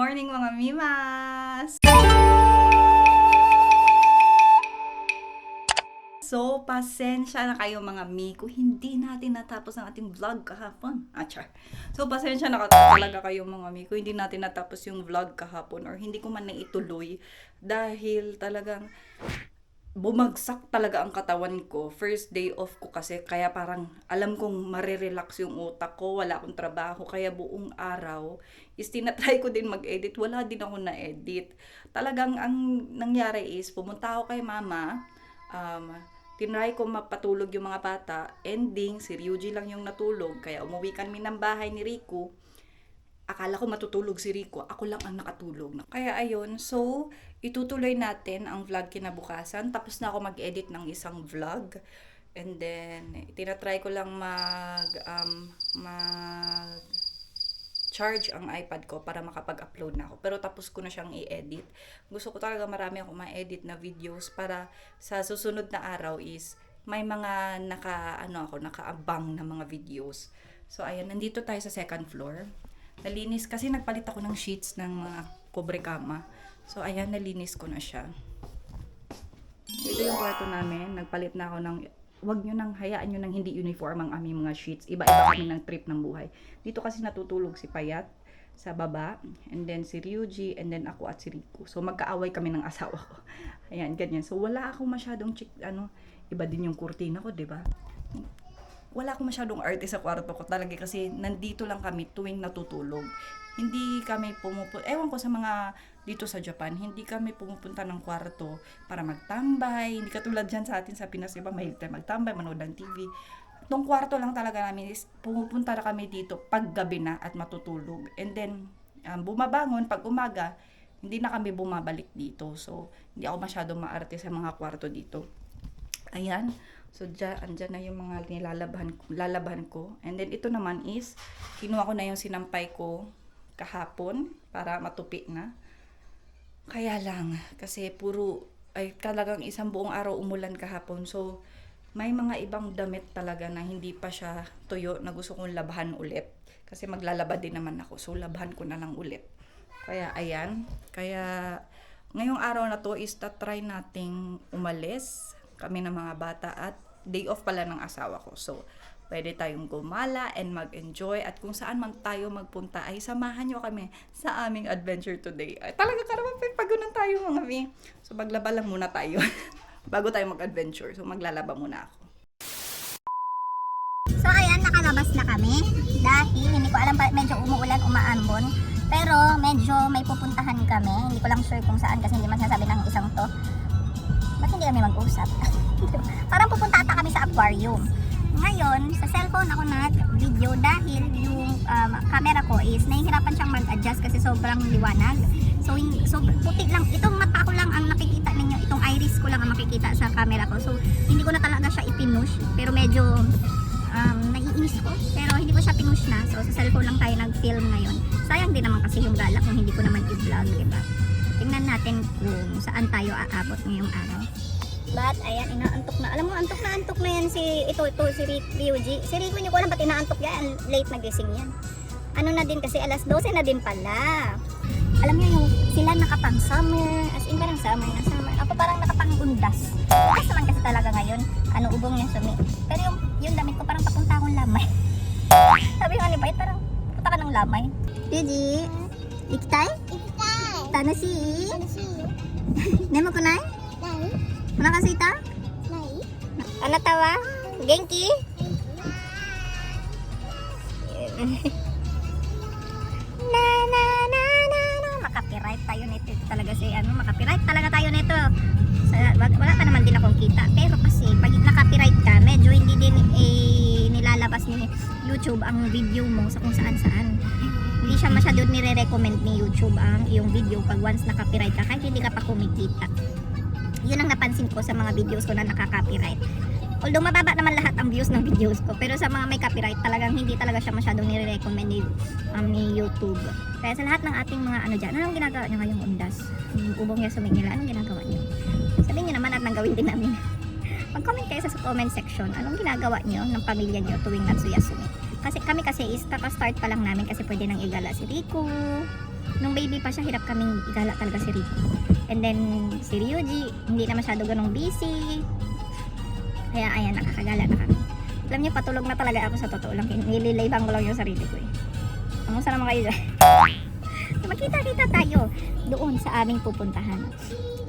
Morning mga mimas! So, pasensya na kayo mga mi kung hindi natin natapos ang ating vlog kahapon. Char. So, pasensya na talaga kayo mga mi kung hindi natin natapos yung vlog kahapon or hindi ko man naituloy dahil talagang bumagsak talaga ang katawan ko. First day off ko kasi, kaya parang alam kong marirelax yung utak ko, wala akong trabaho, kaya buong araw is tinatry ko din mag-edit, wala din ako na-edit. Talagang ang nangyari is, pumunta ako kay mama, tinry ko mapatulog yung mga bata, ending, si Ryuji lang yung natulog, kaya umuwi kami ng bahay ni Riku. Akala ko matutulog si Rico, ako lang ang nakatulog. Kaya ayun, so itutuloy natin ang vlog kinabukasan. Tapos na ako mag-edit ng isang vlog. And then, tinatry ko lang charge ang iPad ko para makapag-upload na ako. Pero tapos ko na siyang i-edit. Gusto ko talaga marami akong ma-edit na videos para sa susunod na araw is may mga nakaabang na mga videos. So ayan, nandito tayo sa second floor. Nalinis kasi nagpalit ako ng sheets ng mga kobre kama. So ayan, nalinis ko na siya. Ito yung kwarto namin. Nagpalit na ako ng, wag nyo nang hayaan nyo nang hindi uniform ang aming mga sheets. Iba-iba kami ng trip ng buhay. Dito kasi natutulog si Payat sa baba, and then si Ryuji, and then ako at si Riku. So magkaaway kami ng asawa ko. Ayan, ganyan. So wala akong masyadong iba din yung kurtina ko, 'di ba? Wala akong masyadong arte sa kwarto ko talaga kasi nandito lang kami tuwing natutulog. Hindi kami ewan ko sa mga dito sa Japan, hindi kami pumupunta ng kwarto para magtambay. Hindi katulad dyan sa atin sa Pinas, iba mahilig tayo magtambay, manood ng TV. Itong kwarto lang talaga namin is pumupunta na kami dito pag gabi na at matutulog. And then, bumabangon pag umaga, hindi na kami bumabalik dito. So, hindi ako masyadong maarte sa mga kwarto dito. Ayan. So, andyan na yung mga lalaban ko. And then, ito naman is, kinuha ko na yung sinampay ko kahapon para matupi na. Kaya lang, kasi talagang isang buong araw umulan kahapon. So, may mga ibang damit talaga na hindi pa siya tuyo na gusto kong labhan ulit. Kasi maglalaba din naman ako. So, labhan ko na lang ulit. Kaya, ayan. Kaya, ngayong araw na to is try nating umalis kami ng mga bata at day off pala ng asawa ko. So, pwede tayong gumala and mag-enjoy at kung saan man tayo magpunta ay samahan nyo kami sa aming adventure today. Ay, talaga karaman pagunan tayo mga mi. So, maglaba lang muna tayo bago tayo mag-adventure. So, maglalaba muna ako. So, ayan, nakalabas na kami dahil hindi ko alam pa, medyo umuulan, umaambon. Pero, medyo may pupuntahan kami. Hindi ko lang sure kung saan kasi hindi man sasabi ng isang to. Ba't hindi kami mag-usap? Parang pupunta ata kami sa aquarium. Ngayon, sa cellphone ako nag-video dahil yung camera ko is nahihirapan siyang mag-adjust kasi sobrang liwanag. So puti lang. Itong mata ko lang ang nakikita ninyo. Itong iris ko lang ang makikita sa camera ko. So, hindi ko na talaga siya ipinush. Pero medyo naiinis ko. Pero hindi ko siya pinush na. So, sa cellphone lang tayo nag-film ngayon. Sayang din naman kasi yung gala kung hindi ko naman i-vlog, diba? Tingnan natin kung saan tayo aabot ngayong araw. But, ayan, inaantok na. Alam mo, antok na yan si Ryuji. Si Riku, hindi ko alam ba't inaantok yan. Late nagising yan. Ano na din kasi, alas 12 na din pala. Alam niyo yung sila nakapang summer. As in, parang summer na summer. Ako parang nakapang undas. Undas naman kasi talaga ngayon. Ubong yung sumi. Pero yung damit ko parang papunta akong lamay. Sabi nga ni Bait, parang punta ka ng lamay. Ryuji, ikitay? Tanoshi? Nemo kunai? Nakasita? Ano tawa? Genki? Makapiright tayo nito talaga makapiright talaga tayo nito. Wala pa naman din akong kita. Pero kasi pag nakapiright ka, medyo hindi din nilalabas ni YouTube ang video mo sa kung saan. Hindi siya masyado nire-recommend ni YouTube ang iyong video pag once naka-copyright ka kahit hindi ka pa kumikita. Yun ang napansin ko sa mga videos ko na naka-copyright. Although mababa naman lahat ang views ng videos ko, pero sa mga may copyright talagang hindi talaga siya masyadong nire-recommend ni YouTube. Kaya sa lahat ng ating mga dyan, anong ginagawa nyo ngayong undas? Yung ubong niya sa nila, anong ginagawa nyo? Sabihin nyo naman at nang gawin din namin. Mag-comment kayo sa comment section, anong ginagawa nyo ng pamilya nyo tuwing Natsuyasumi? Kasi kami is kaka-start pa lang namin kasi pwede nang igala si Riku. nung baby pa siya, hirap kaming igala talaga si Rico. And then, si Ryuji, hindi na masyado ganong busy. Kaya, ayan, nakakagala na kami. Alam niyo, patulog na talaga ako sa totoo lang. Nililayban ko lang yung sarili ko eh. Kamusta naman kayo dyan? Magkita-kita tayo doon sa aming pupuntahan.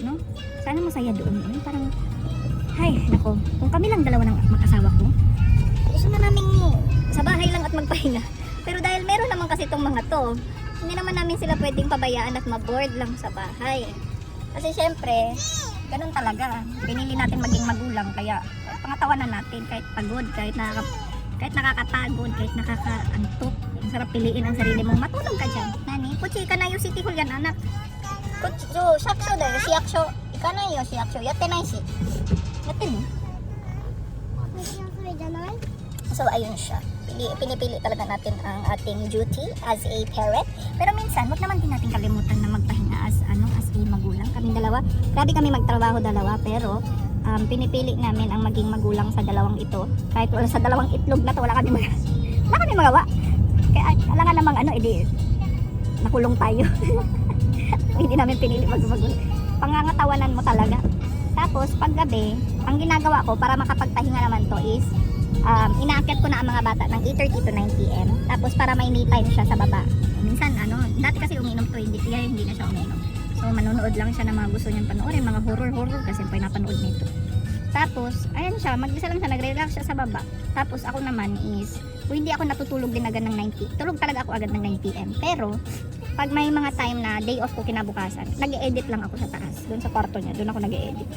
No? Sana masaya doon. Ay, parang, ay, nako. Kung kami lang dalawa ng mag-asawa ko, gusto na namin sa bahay lang at magpahinga. Pero dahil meron naman kasi itong mga to, hindi naman namin sila pwedeng pabayaan at maboard lang sa bahay. Kasi syempre, ganun talaga. Pinili natin maging magulang, kaya pangatawanan natin kahit pagod, kahit nakakapagod, kahit nakakaantok. Ang sarap piliin ang sarili mong matulog ka dyan. Nani, kuchi ka na yung City Hall yan, anak. Kucho, shaksho da yo, shiyaksho. Ika na yo, shiyaksho. Yatte nai shi. Yatte mo? So, ayun siya. Pinipili talaga natin ang ating duty as a parent. Pero minsan, wag naman din natin kalimutan na magpahinga as a magulang. Kaming dalawa, grabe kami magtrabaho dalawa, pero pinipili namin ang maging magulang sa dalawang ito. Kahit wala sa dalawang itlog na to, wala kami magawa. Kaya alangan namang edi nakulong tayo. Hindi namin pinili magulang. Pangangatawanan mo talaga. Tapos, paggabi, ang ginagawa ko para makapagpahinga naman to is inaakyat ko na ang mga bata ng 8:30 to 9 PM. Tapos para may me time siya sa baba. Minsan dati kasi umiinom to, hindi na siya umiinom. So manonood lang siya ng mga gusto niyang panoorin, mga horror kasi pinapanood nito. Tapos ayan siya, mag-isa lang siya, nagre-relax siya sa baba. Tapos ako naman is, kung hindi ako natutulog din agad ng 9 tulog talaga ako agad ng 9 PM. Pero pag may mga time na day off ko kinabukasan, nag-e-edit lang ako sa taas, doon sa kwarto niya, doon ako nag-e-edit.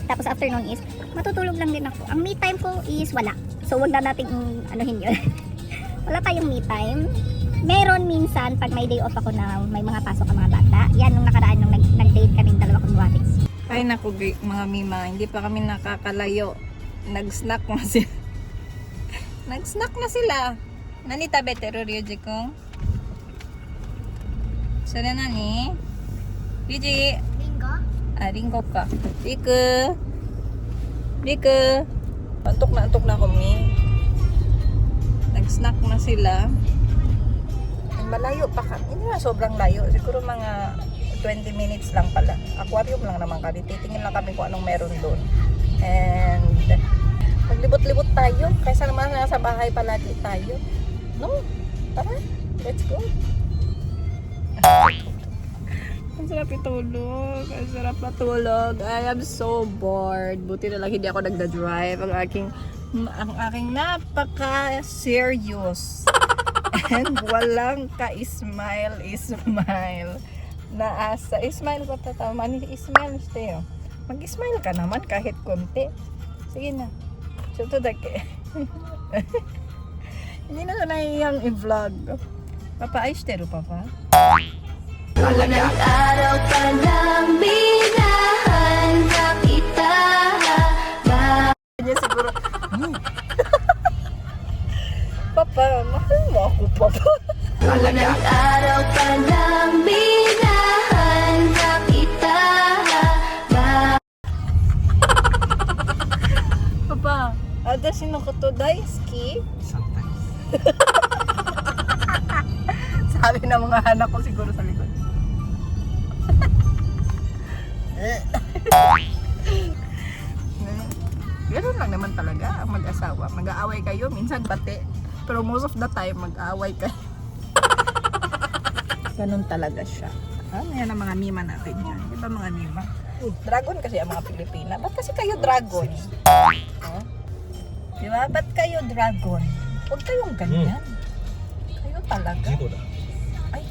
Tapos afternoon is, matutulog lang din ako. Ang me time ko is wala. So, wag na nating anuhin yun. Wala tayong me time. Meron minsan, pag may day off ako na may mga pasok ang mga bata. Yan, nung nakaraan, nung nag-date kaming dalawa kunwari. Ay naku mga mima, hindi pa kami nakakalayo. Nag-snack na sila. Nag-snack na sila. Nanita betero Ryuji kong. Sara nani? Ryuji. Bingo? Ringo ka. Riku. Antok na kami. Nag-snack na sila. Ay, malayo pa kami. Hindi na sobrang layo. Siguro mga 20 minutes lang pala. Aquarium lang naman kami. Titingin lang kami kung anong meron doon. And maglibot-libot tayo. Kaysa naman nasa bahay palagi tayo. No? Tara. Let's go. Ang sarap itulog. Ang sarap matulog. I am so bored. Buti na lang hindi ako nagda-drive. Ang aking napaka-serious. And walang ka-smile. Naasa. Smile ko tatama. Smile tayo. Mag-smile ka naman kahit konti. Sige na. Suto dake. Hindi na nahihiyang i-vlog. Papa, ay shiteru, Papa. Unang araw pa lang binahanda kita. Niya siguro, Papa, mahal mo ako, Papa. Unang araw pa lang binahanda kita. Papa, adashi no koto daisuki? Sabi ng mga anak ko siguro sa likod. Ganun lang naman talaga ang mag-asawa. Mag-aaway kayo, minsan pati. Pero most of the time, mag-aaway kayo. Ganun talaga siya. Yan ang mga mima natin dyan. Di ba mga mima? Dragon kasi ang mga Pilipina. Ba't kasi kayo dragon? Di ba? Ba't kayo dragon? Huwag kayong ganyan. Kayo talaga. Ay,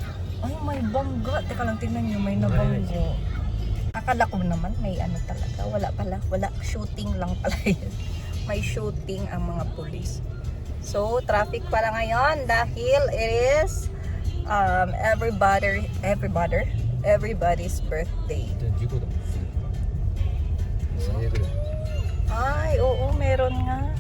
may bangga. Teka lang, tingnan nyo, may nabanggo. Akala ko naman, may ano talaga. Wala pala. Wala. Shooting lang pala yun. May shooting ang mga pulis. So, traffic pala ngayon dahil it is everybody's birthday. Ay, oo, meron nga.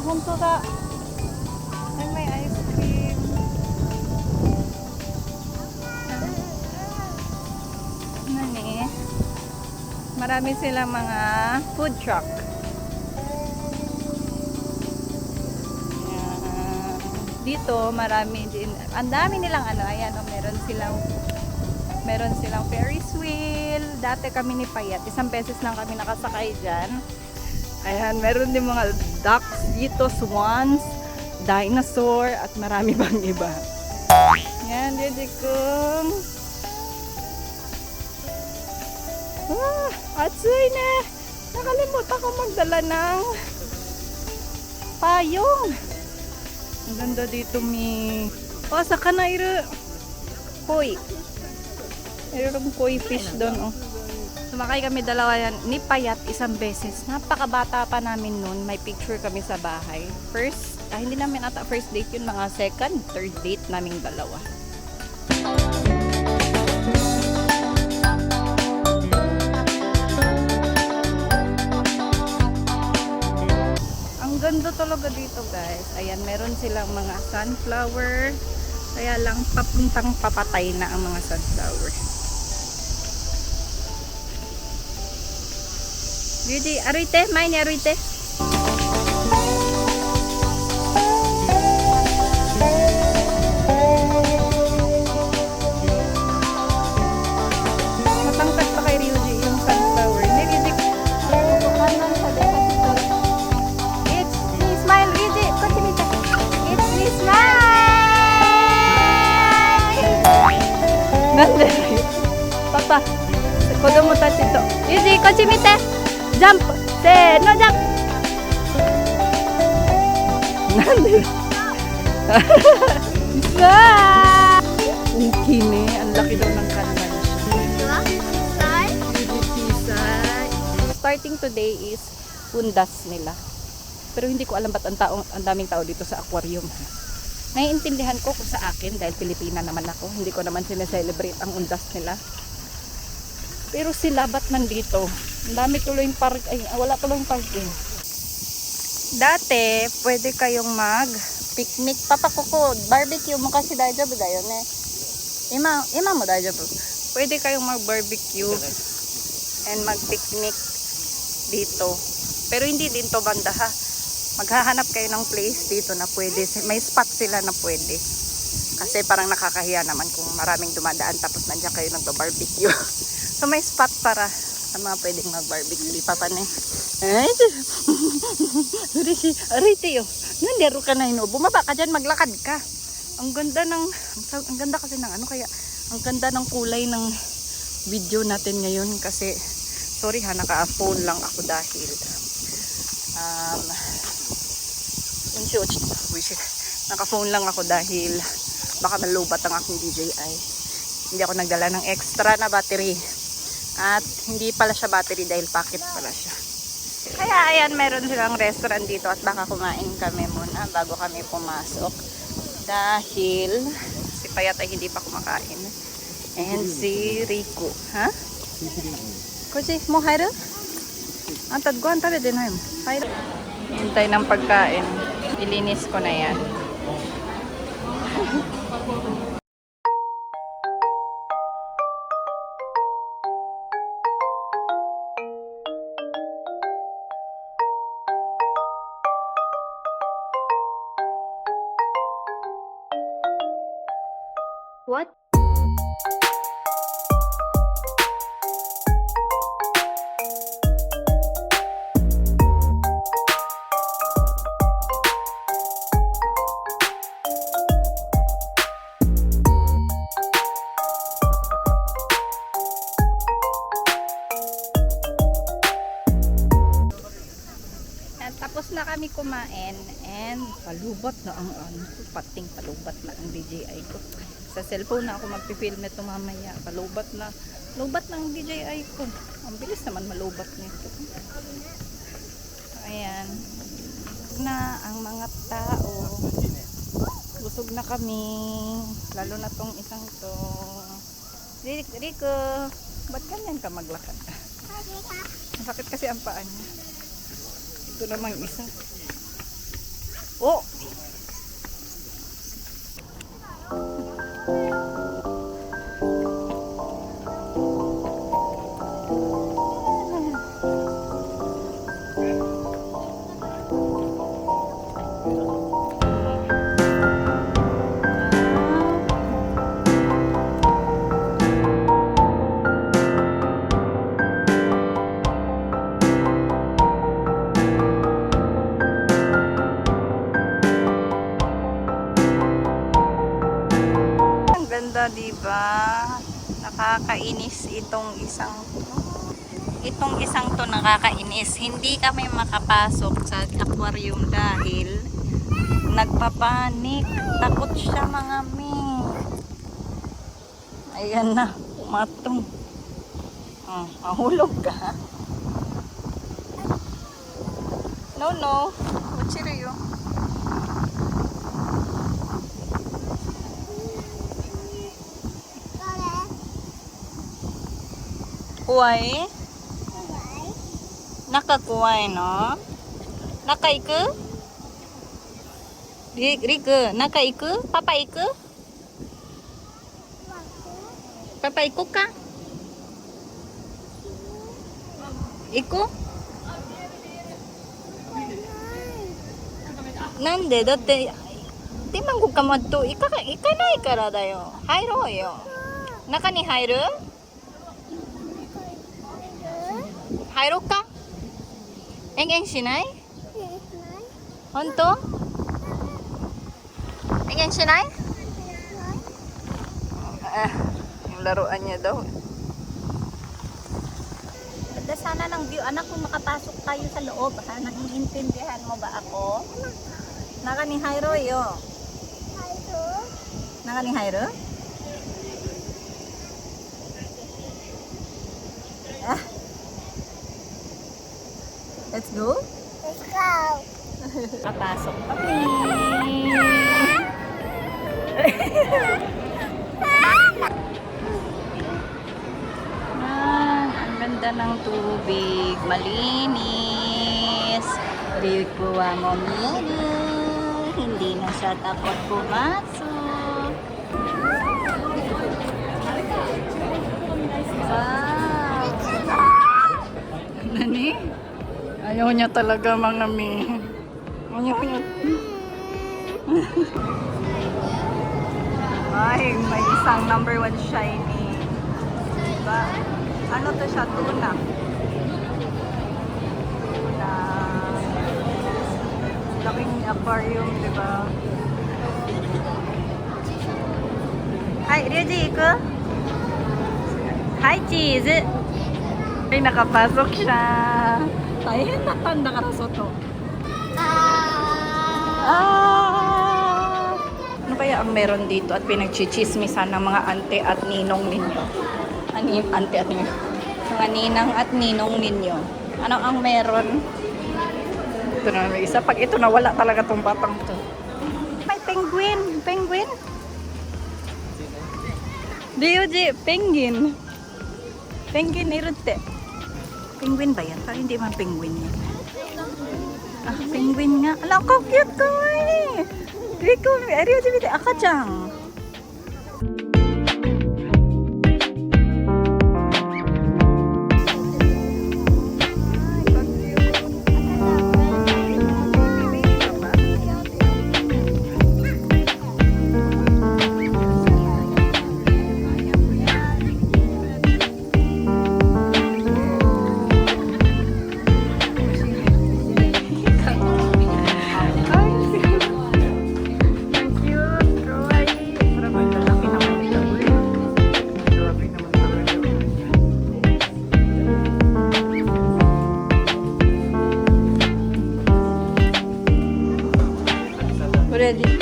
本当だ。Ay, may ice cream. Nani? Marami silang mga food truck. Ayan. Dito, marami din. Ang dami nilang ano, ayan, oh, meron silang Ferris wheel. Dati kami ni Payat, isang beses lang kami nakasakay dyan. Ayan, meron din mga ducks dito, swans, dinosaur, at marami bang iba. Yan, dito kong. Atsuy na! Nakalimutan ko magdala ng payong. Ang ganda dito, mi. Oh, saka na koi. Mayroong koi fish doon, oh. Sumakay kami dalawa yan, ni Payat isang beses. Napakabata pa namin noon. May picture kami sa bahay. Hindi namin ata first date yun. Mga second, third date naming dalawa. Ang ganda talaga dito, guys. Ayan, meron silang mga sunflower. Kaya lang papuntang papatay na ang mga sunflower. Jadi, arite, main ya arite. Matangkad pa kay Ryuji yung sunflower. Hindi, Ryuji. It's me, smile, Ryuji. Kontinita. It's me, smile. Nande. Papa, kodomo tachi to. Ryuji, kochi mite. Jump! Se, no jump! Nande? Ang kini, ang laki daw ng kanan siya. Starting today is pundas nila. Pero hindi ko alam ba't ang daming tao dito sa aquarium. Naiintindihan ko kung sa akin dahil Pilipina naman ako. Hindi ko naman sineselebrate ang undas nila. Pero sila ba't nandito? Ang dami tuloy wala tuloy parking. Dati, pwede kayong mag-picnic. Papa Kuko, barbecue mo kasi daijoubu da yo ne. Ima mo daijoubu. Pwede kayong mag-barbecue and mag-picnic dito. Pero hindi din to banda ha. Maghahanap kayo ng place dito na pwede. May spot sila na pwede. Kasi parang nakakahiya naman kung maraming dumadaan tapos nandiyan kayo nagba-barbecue. So may spot para sa mga pwedeng mag-barbecue. Di pa ne. Ay, arite yo. Nandero ka na ino. Bumaba ka dyan, maglakad ka. Ang ganda kasi ng kaya ang ganda ng kulay ng video natin ngayon kasi sorry ha, naka-phone lang ako dahil naka-phone lang ako dahil baka malubat ang aking DJI. Hindi ako nagdala ng extra na battery. At hindi pala siya battery dahil pocket pala siya. Kaya ayan, meron silang restaurant dito at baka kumain kami muna bago kami pumasok. Dahil si Payat ay hindi pa kumakain. And si Rico. Ha? Koji, mo hayro? Antad go, antad din hayro. Hayro. Hintay ng pagkain. Ilinis ko na yan. What? Tapos na kami kumain and palubat na ang pating palubat na ang DJI ko. Sa cellphone na ako magpipilm nito mamaya. Palubat na ang DJI ko. Ang bilis naman malubat nito. Ayan. Na ang mga tao. Busog na kami. Lalo na tong isang to. Rico, ba't ganyan ka maglakad? Masakit kasi ang paa niya. Ito namang isa. Oh! Ang ganda, diba? Nakakainis itong isang to nakakainis. Hindi kami makapasok sa aquarium dahil nagpapanik. Takot siya, mga mi. Ayan na, umatong. Mahulog ka. No. Uchiriyo. Kuwai? Nakakuwai no? Nakaiku? Riku, nakaiku? Papa iku? Papa iku ka? Iku? Nande? Datte, di man ko kamadto. Ikanai kara da yo. Hairo yo. Naka ni hairu? Hairo ka? Eng shinai? Honto? Eng shinai? Yung laruan niya daw. Ganda sana ng view. Anak, kung makapasok tayo sa loob, ha? Naiintindihan mo ba ako? Naka ni Jairo, yo. Naka ni Jairo? Let's go? Let's go! Kapasok kami! Ang ganda ng tubig, malinis. Rikuwa mo mino. Hindi na siya takot pumasok. Wow! Nani? Ayaw niya talaga, mga mi. Ayaw niya. Ay, may isang number 1 shiny. Diba? Ano to siya? Tuna. Tuna. Laking aquarium, diba? Hi, Ryuji, iku? Hi, cheese! Ay, nakapasok siya. Tayo na tanda ka na soto. Ano kaya ang meron dito at pinagchichismisan ng mga ante at ninong ninyo? Ante at ninyo? Mga ninang at ninong ninyo. Ano ang meron? Ito na may isa. Pag ito nawala talaga tong batang to. May penguin. Penguin? Ryuji, penguin. Penguin irute. Penguin ba yan? Parang hindi man penguin yan. Penguin nga. Ala, how cute ka eh! Ryuji, mite, akachan.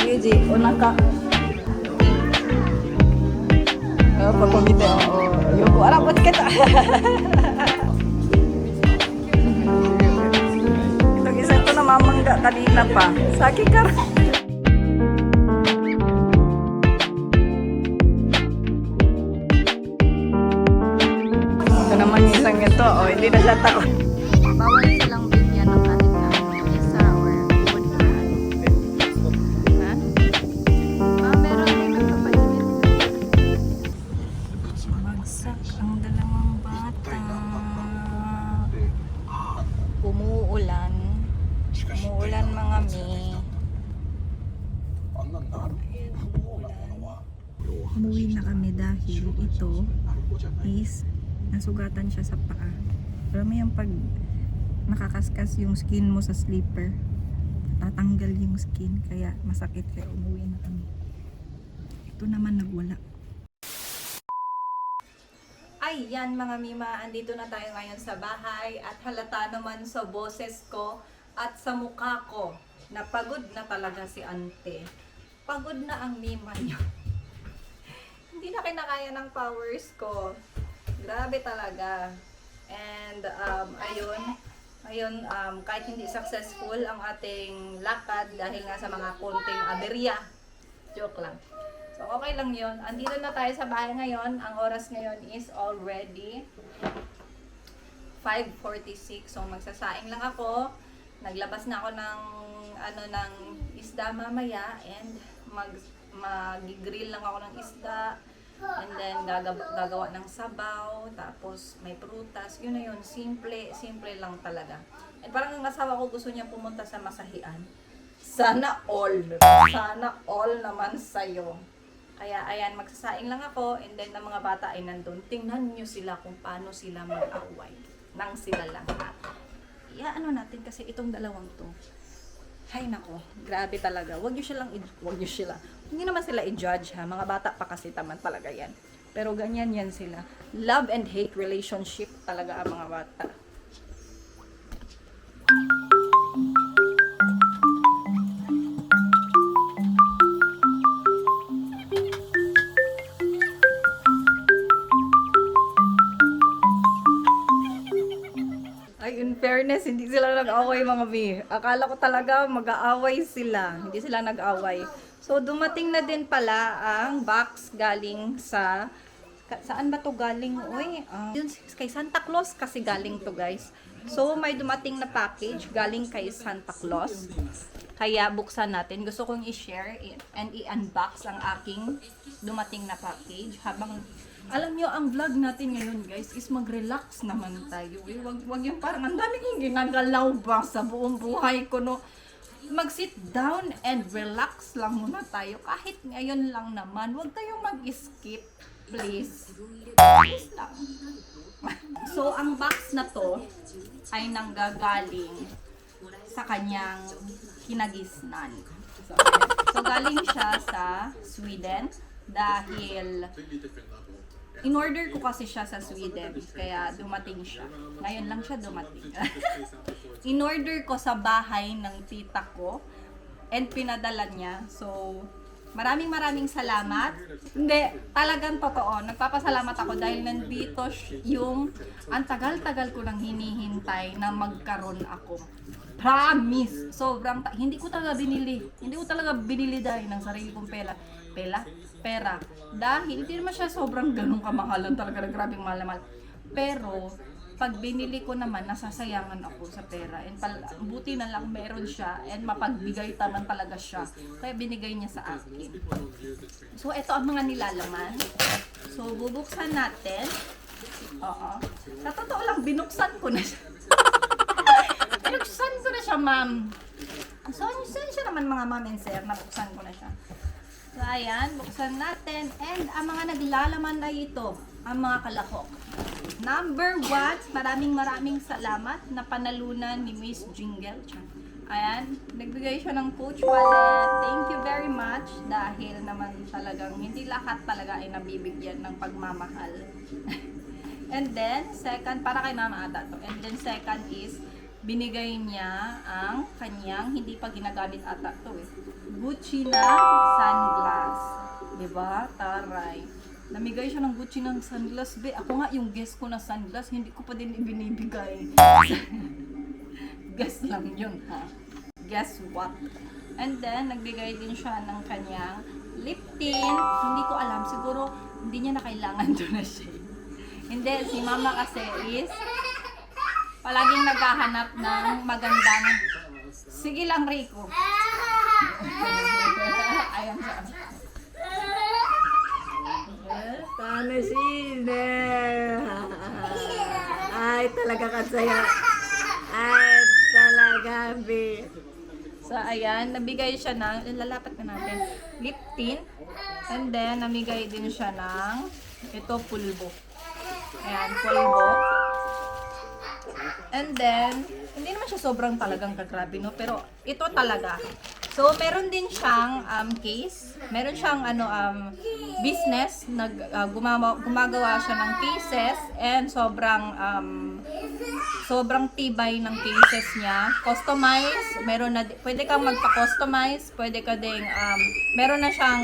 Ryuji, onaka. Pag kumite, yoko, ara, ba't kita? Itong isa ito namamangga kanina pa. Saki ka. Ito naman isang ito, hindi na siya takot. Bawal silang bigyan ng isa or food. umuulan. Umuulan mga mi. Umuwi na kami dahil ito is nasugatan siya sa paa. Alam mo yung pag nakakaskas yung skin mo sa slipper, tatanggal yung skin, kaya masakit, kaya umuwi na kami. Ito naman nagwala. Ay, yan mga mima, andito na tayo ngayon sa bahay at halata naman sa boses ko at sa mukha ko na pagod na talaga si ante. Pagod na ang mima niyo. Hindi na kinakaya ng powers ko. Grabe talaga. And ayun, kahit hindi successful ang ating lakad dahil nga sa mga konting aberya. Joke lang. So, okay lang yun. Andito na tayo sa bahay ngayon. Ang oras ngayon is already 5:46. So, magsasaing lang ako. Naglabas na ako ng isda mamaya and mag-grill lang ako ng isda. And then, gagawa ng sabaw. Tapos, may prutas. Yun na yun. Simple lang talaga. And parang ang asawa ko gusto niya pumunta sa masahian. Sana all naman sa'yo. Kaya ayan, magsasaing lang ako and then ng mga bata ay nandun. Tingnan nyo sila kung paano sila mag-away. Nang sila lang. Ano natin kasi itong dalawang to. Hay nako, grabe talaga. Huwag nyo sila. Hindi naman sila i-judge ha. Mga bata pa kasi taman talaga yan. Pero ganyan yan sila. Love and hate relationship talaga ang mga bata. Ay, in fairness, hindi sila nag-away mga bi. Akala ko talaga mag-aaway sila. Hindi sila nag-away. So, dumating na din pala ang box galing sa... Saan ba to galing? Uy, yun, kay Santa Claus kasi galing to guys. So, may dumating na package galing kay Santa Claus. Kaya buksan natin. Gusto kong i-share and i-unbox ang aking dumating na package. Habang, alam nyo, ang vlog natin ngayon guys is mag-relax naman tayo. Wag yung parang ang dami kong ginagalaw ba sa buong buhay ko, no? Mag-sit down and relax lang muna tayo. Kahit ngayon lang naman, wag tayong mag-skip. Please. Please lang. So, ang box na to ay nanggagaling sa kanyang kinagisnan. So, galing siya sa Sweden dahil in-order ko kasi siya sa Sweden, kaya dumating siya. Ngayon lang siya dumating. In-order ko sa bahay ng tita ko and pinadala niya. So, maraming salamat. Hindi, talagang totoo. Nagpapasalamat ako dahil nandito yung ang tagal-tagal ko nang hinihintay na magkaroon ako. Promise! Sobrang, hindi ko talaga binili dahil ng sarili kong pera. Dahil hindi naman siya sobrang ganun kamahalan talaga, grabing mahal. Pero, pag binili ko naman, nasasayangan ako sa pera. And buti na lang meron siya and mapagbigay naman talaga siya. Kaya binigay niya sa akin. So, ito ang mga nilalaman. So, bubuksan natin. Oo. Sa totoo lang, binuksan ko na siya. Binuksan ko na siya, ma'am. So, siya naman mga ma'am and sir, nabuksan ko na siya. So, ayan, buksan natin. And ang mga naglalaman ay ito, ang mga kalahok. Number 1, maraming salamat na panalunan ni Miss Jingle. Ayan, nagbigay siya ng Coach wallet. Thank you very much dahil naman talagang hindi lahat talaga ay nabibigyan ng pagmamahal. And then, second, para kay mama ata to. And then second is, binigay niya ang kanyang, hindi pa ginagamit ata to Gucci na sunglass. Diba? Taray. Namigay siya ng Gucci ng sunglass. Ako nga yung guess ko na sunglass, hindi ko pa din ibinibigay. Guess lang yun, ha? Guess what? And then, nagbigay din siya ng kanyang lip tint. Hindi ko alam. Siguro, hindi niya na kailangan doon na siya. Hindi, si mama kasi is palaging naghahanap ng magandang... Sige lang, Rico. Ayan siya. Sana sine. Ay, talaga kasaya. Ay, talaga. So, ayan, nabigay siya ng, lalapat na natin, lip tint. And then, namigay din siya ng, ito, pulbo. Ayan, pulbo. And then, hindi naman siya sobrang talagang kagrabe, no? Pero, ito talaga. So, meron din siyang case. Meron siyang business. Gumagawa siya ng cases. And sobrang tibay ng cases niya. Customize. Meron na, pwede kang magpa-customize. Pwede ka ding, meron na siyang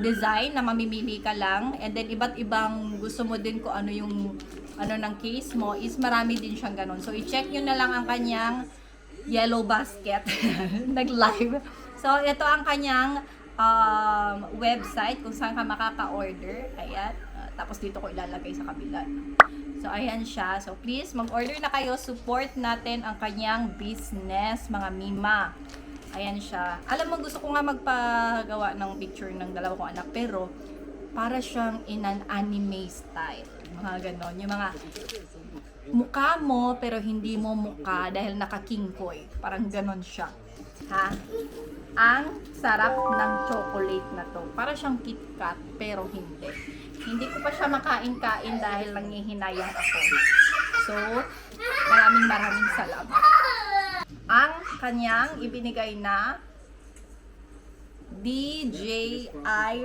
design na mamimili ka lang. And then, iba't ibang gusto mo din kung ano yung ng case mo is marami din siyang ganun. So, i-check nyo na lang ang kanyang yellow basket. Nag-live. So, ito ang kanyang website kung saan ka makaka-order. Ayan. Tapos dito ko ilalagay sa kabila. So, ayan siya. So, please, mag-order na kayo. Support natin ang kanyang business, mga mima. Ayan siya. Alam mo, gusto ko nga magpagawa ng picture ng dalawa kong anak. Pero, para siyang in an anime style. Mga ganon. Yung mga mukha mo, pero hindi mo mukha dahil naka-kingkoy. Parang ganon siya. Ha? Ang sarap ng chocolate na to. Para siyang KitKat, pero hindi. Hindi ko pa siya makain-kain dahil nangihinayang ako. So, maraming salamat. Ang kanyang ibinigay na DJI.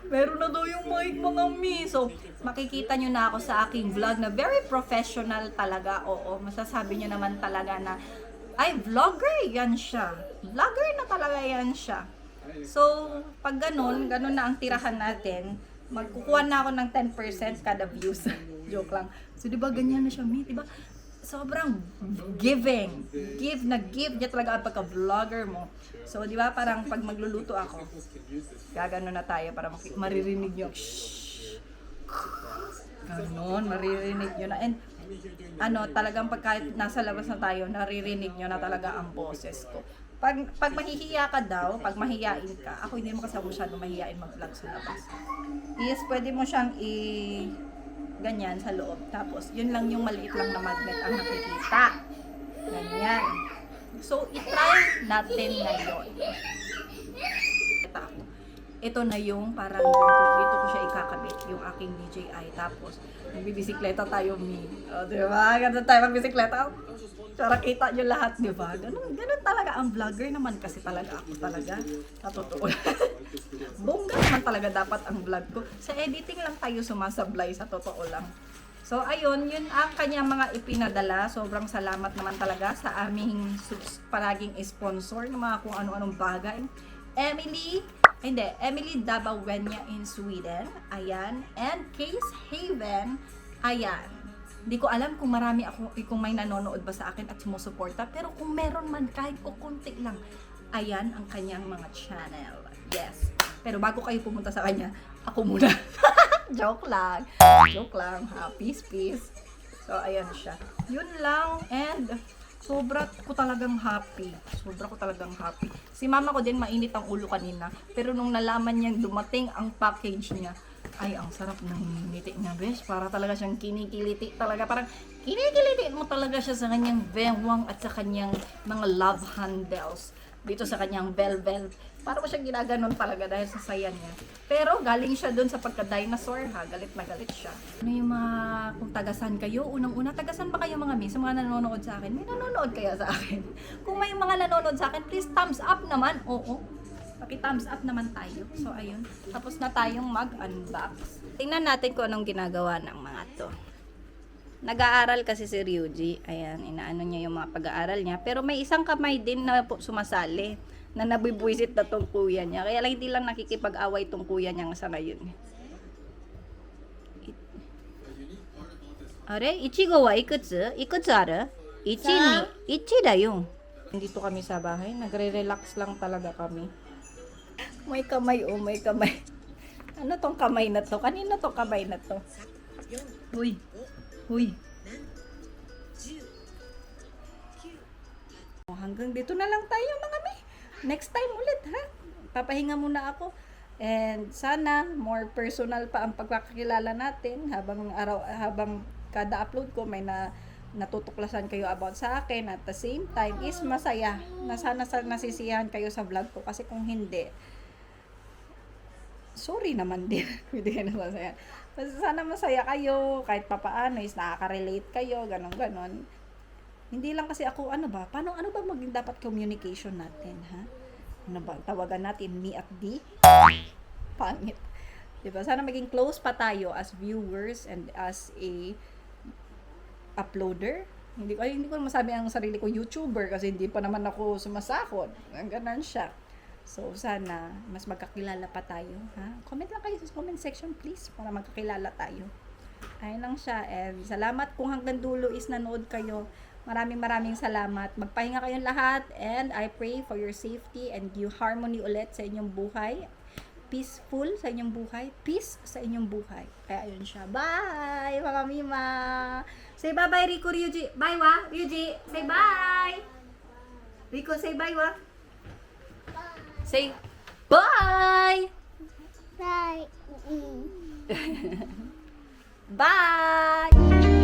Meron na daw yung mic, mga mi. So, makikita nyo na ako sa aking vlog na very professional talaga. Oo, masasabi nyo naman talaga na, ay, vlogger yan siya. Vlogger na talaga yan siya. So, pag ganun na ang tirahan natin, magkukuha na ako ng 10% kada views. Joke lang. So, diba ganyan na siya, mi? Diba? Sobrang giving. Give niya talaga ang pagka-vlogger mo. So, di ba, parang pag magluluto ako, gagano na tayo para maririnig nyo. Shhh. Ganon, maririnig nyo na. And, talagang pagka nasa labas na tayo, naririnig nyo na talaga ang boses ko. Pag mahihiya ka daw, pag mahihiyain ka, ako hindi mo kasi masyado mahihiyain mag-vlog sa labas. Yes, pwede mo siyang ganyan sa loob. Tapos, yun lang yung maliit lang na magnet ang nakikita. Ganyan. So, itry natin ngayon. Ito na yung parang dito ko siya ikakabit, yung aking DJI. Tapos, nagbibisikleta tayo, mi. O, diba? Ganun tayo magbisikleta. Tsara, kita nyo lahat, diba? Ganun talaga ang vlogger naman kasi talaga ako talaga. Sa totoo. Bongga naman talaga dapat ang vlog ko. Sa editing lang tayo sumasablay, sa totoo lang. So, ayun, yun ang kanyang mga ipinadala. Sobrang salamat naman talaga sa aming palaging sponsor ng mga kung ano-anong bagay. Emily Dabawenya in Sweden. Ayan. And Case Haven. Ayan. Hindi ko alam kung kung may nanonood ba sa akin at sumusuporta. Pero kung meron man kahit o konti lang, ayan ang kanyang mga channel. Yes. Pero bago kayo pumunta sa kanya, ako muna. Joke lang. Ha, peace. So, ayan siya. Yun lang. And, sobra ko talagang happy. Si mama ko din, mainit ang ulo kanina. Pero nung nalaman niyang dumating ang package niya, ay, ang sarap ng ngiti niya, besh. Para talaga siyang kinikiliti. Talaga, parang kinikiliti mo talaga siya sa kanyang bewang at sa kanyang mga love handles. Dito sa kanyang velvet. Para mo siyang ginaganon talaga dahil sa saya niya. Pero galing siya dun sa pagka-dinosaur, ha. Galit na galit siya. Ano yung mga, kung tagasan kayo, unang-una, tagasan ba kayo mga miss? Sa mga nanonood sa akin, may nanonood kaya sa akin? Kung may mga nanonood sa akin, please thumbs up naman. Oo. Paki-thumbs up naman tayo. So, ayun. Tapos na tayong mag-unbox. Tingnan natin kung anong ginagawa ng mga to. Nag-aaral kasi si Ryuji. Ayan, inaano niya yung mga pag-aaral niya. Pero may isang kamay din na sumasali. Na nabibwisit na tong kuya niya. Kaya lang hindi lang nakikipag-away tong kuya niya sa ngayon. Are, ichigo wa ikutsu? Ikutsu ara? Ichi da yun. Dito kami sa bahay. Nagre-relax lang talaga kami. May kamay, may kamay. Ano tong kamay na to? Kanina tong kamay na to? Uy. Hanggang dito na lang tayo mga may. Next time ulit, ha? Papahinga muna ako. And sana more personal pa ang pagkakakilala natin habang kada upload ko may natutuklasan kayo about sa akin at the same time is masaya na sana nasisiyahan kayo sa vlog ko kasi kung hindi, sorry naman din. Hindi kayo nasasaya. Sana masaya kayo, kahit papaano is nakaka-relate kayo, ganon. Hindi lang kasi ako, ano ba maging dapat communication natin, ha? Ano ba, tawagan natin me at D? Pangit. Diba? Sana maging close pa tayo as viewers and as a uploader. Hindi ko masabi ang sarili ko YouTuber kasi hindi pa naman ako sumasahod. Ganun siya. So, sana mas magkakilala pa tayo, ha? Comment lang kayo sa comment section, please, para magkakilala tayo. Ayun lang siya. And salamat kung hanggang dulo is nanood kayo. Maraming salamat. Magpahinga kayong lahat. And I pray for your safety and you harmony ulit sa inyong buhay. Peaceful sa inyong buhay. Peace sa inyong buhay. Kaya ayun siya. Bye, mga Mima! Say bye-bye, Rico, Ryuji. Bye, wa? Ryuji, say bye! Rico, say bye, wa? Say bye! Bye. Bye!